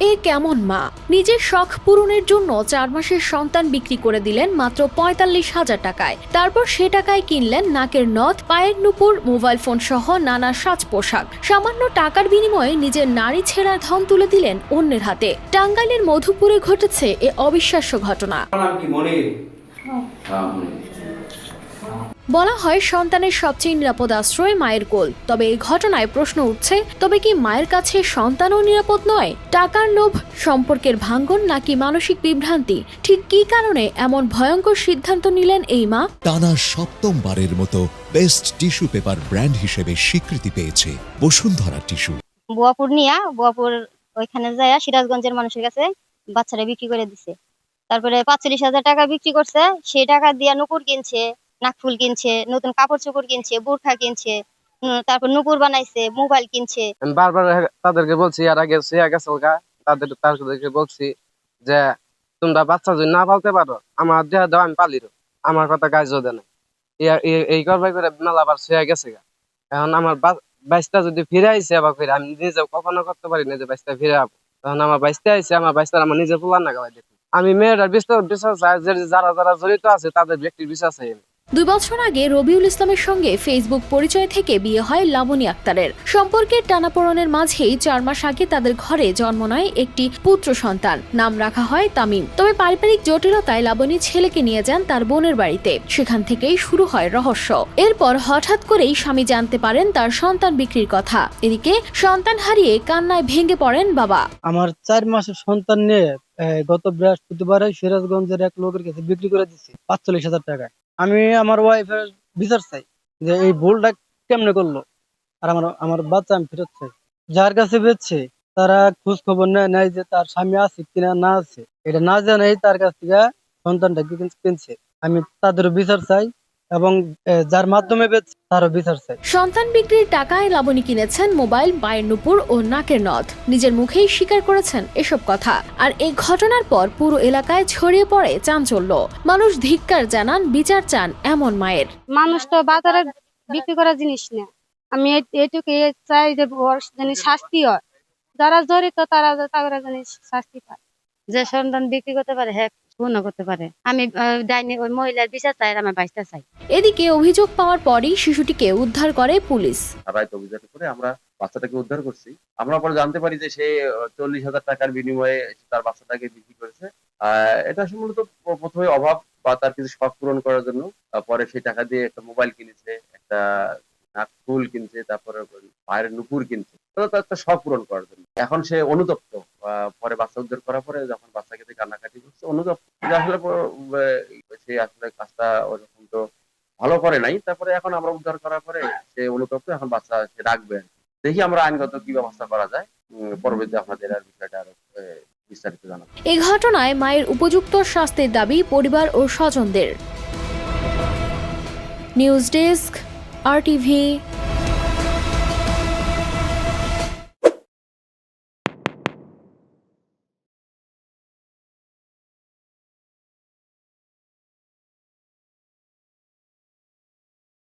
এ কেমন মা? নিজের শখ পূরণের জন্য 4 মাসের সন্তান বিক্রি করে দিলেন মাত্র 45,000 টাকায়। তারপর সে টাকায় কিনলেন নাকের নথ, পায়ের নুপুর, মোবাইল ফোন সহ নানা সাজ পোশাক। সামান্য টাকার বিনিময়ে নিজের নারী ছেঁড়ার ধন তুলে দিলেন অন্যের হাতে। টাঙ্গাইলের মধুপুরে ঘটেছে এ অবিশ্বাস্য ঘটনা। বলা হয় সন্তানের সবচেয়ে নিরাপদ আশ্রয় মায়ের কোল। তবে এই ঘটনায় প্রশ্ন উঠছে, তবে কি মায়ের কাছে সন্তানও নিরাপদ নয়? টাকার লোভ, সম্পর্কের ভাঙ্গন নাকি মানসিক বিভ্রান্তি? ঠিক কী কারণে এমন ভয়ঙ্কর সিদ্ধান্ত নিলেন এই মা? টানা সপ্তমবারের মতো বেস্ট টিস্যু পেপার ব্র্যান্ড হিসেবে স্বীকৃতি পেয়েছে বসুন্ধরা টিস্যু। বুয়াপুর ওইখানে যায় সিরাজগঞ্জের মানুষের কাছে বাচ্চারা বিক্রি করে দিছে। তারপরে 45,000 টাকা বিক্রি করছে। সেই টাকা দিয়ে নুপুর কিনছে, নাকফুল কিনছে, নতুন কাপড় চোপড় কিনছে, বোরখা কিনছে, তারপর নুপুর বানাইছে, মোবাইল কিনছে। আমি বারবার তাদেরকে বলছি, আর আগে তাদেরকে বলছি যে তোমরা বাচ্চা যদি না পালতে পারো আমার দেহ দাও, আমি পালিরো, আমার কথা গাইজও দেয় না। এই করবাই করে মেলা আবার শুয়ে গেছে গা। এখন আমার বাইশটা যদি ফিরে আইসে আবার ফিরে, আমি নিজেও কখনো করতে পারি না যে বাইশটা ফিরে আবো। তখন আমার বাইশটা আইসে, আমার বাইশটা আমার নিজের পোলার না গাওয়াই দেখি। আমি মেয়েটার বিশ্বাস চাই, যারা জড়িত আছে তাদের ব্যক্তির বিশ্বাস চাই। 2 বছর আগে রবিউল ইসলামের সঙ্গে ফেসবুক পরিচয় থেকে বিয়ে হয় লাবণী আক্তারের। সম্পর্কের টানাপোড়েনের মাঝেই 4 মাস আগে তাদের ঘরে জন্ম নেয় একটি পুত্র সন্তান। নাম রাখা হয় তামিম। তবে পারিবারিক জটিলতায় লাবণী ছেলেকে নিয়ে যান তার বোনের বাড়িতে। সেখান থেকেই শুরু হয় রহস্য। এরপর হঠাৎ করেই স্বামী জানতে পারেন তার সন্তান বিক্রির কথা। এদিকে সন্তান হারিয়ে কান্নায় ভেঙে পড়েন বাবা। আমার 4 মাসের সন্তান নিয়ে গত বৃহস্পতিবারে সিরাজগঞ্জের এক লোকের কাছে বিক্রি করে দিচ্ছি 45,000 টাকায়। আমি আমার ওয়াইফের বিচার চাই যে এই ভুলটা কেমনে করলো, আর আমার বাচ্চা আমি ফেরত চাই। যার কাছে বেচছে তারা খোঁজ খবর নেয় যে তার স্বামী আছে কিনা না আছে, এটা না জানাই তার কাছ থেকে সন্তানটা কিনছে। আমি তাদেরও বিচার চাই এবং যার মাধ্যমে বেচছে তারও বিচার চাই। সন্তান বিক্রির টাকায় লাবণী কিনেছেন মোবাইল, পায়ের নুপুর ও নাকের নথ। নিজের মুখেই স্বীকার করেছেন এসব কথা। আর এই ঘটনার পর পুরো এলাকায় ছড়িয়ে পড়ে চাঞ্চল্য। মানুষ ধিক্কার জানান, বিচার চান এমন মায়ের। মানুষ তো বাজারে বিক্রি করার জিনিস না। আমি এটুকু চাই যে ওর জানি শাস্তি হয়, যারা জড়িত তারা জানি শাস্তি পায়। যে সন্তান বিক্রি করতে পারে, হ্যাঁ পূর্ণ করতে পারে। আমি ডাইনি ওই মহিলার বিচার চাই, আমার বাইশটা চাই। এদিকে অভিযোগ পাওয়ার পরই শিশুটিকে উদ্ধার করে পুলিশ। অভিযোগ করে আমরা বাচ্চাটাকে উদ্ধার করছি। আমরা পরে জানতে পারি যে সে 40,000 টাকার বিনিময়ে তার বাচ্চাটাকে বিক্রি করেছে। এটা মূলত প্রথমে অভাব বা তার কিছু শখ পূরণ করার জন্য। পরে সেই টাকা দিয়ে একটা মোবাইল কিনেছে, একটা নাকফুল কিনছে, তারপরে পায়ের নুপুর কিনছে, তার একটা শখ পূরণ করার জন্য। এখন সে অনুতপ্ত। পরে বাচ্চা উদ্ধার করার পরে যখন বাচ্চাকে কান্নাকাটি করছে, অনুতপ্ত যে আসলে সে আসলে কাজটা ওরকম তো ভালো করে নাই। তারপরে এখন আমরা উদ্ধার করার পরে সে অনুতপ্ত, এখন বাচ্চা সে রাখবে। দেখি আমরা আইনগত কি ব্যবস্থা করা যায়, পরবর্তীতে আপনাদের আর বিষয়টা আরো বিস্তারিত জানাবো। এই ঘটনায় মায়ের উপযুক্ত শাস্তির দাবি পরিবার ও স্বজনদের। News desk, RTV।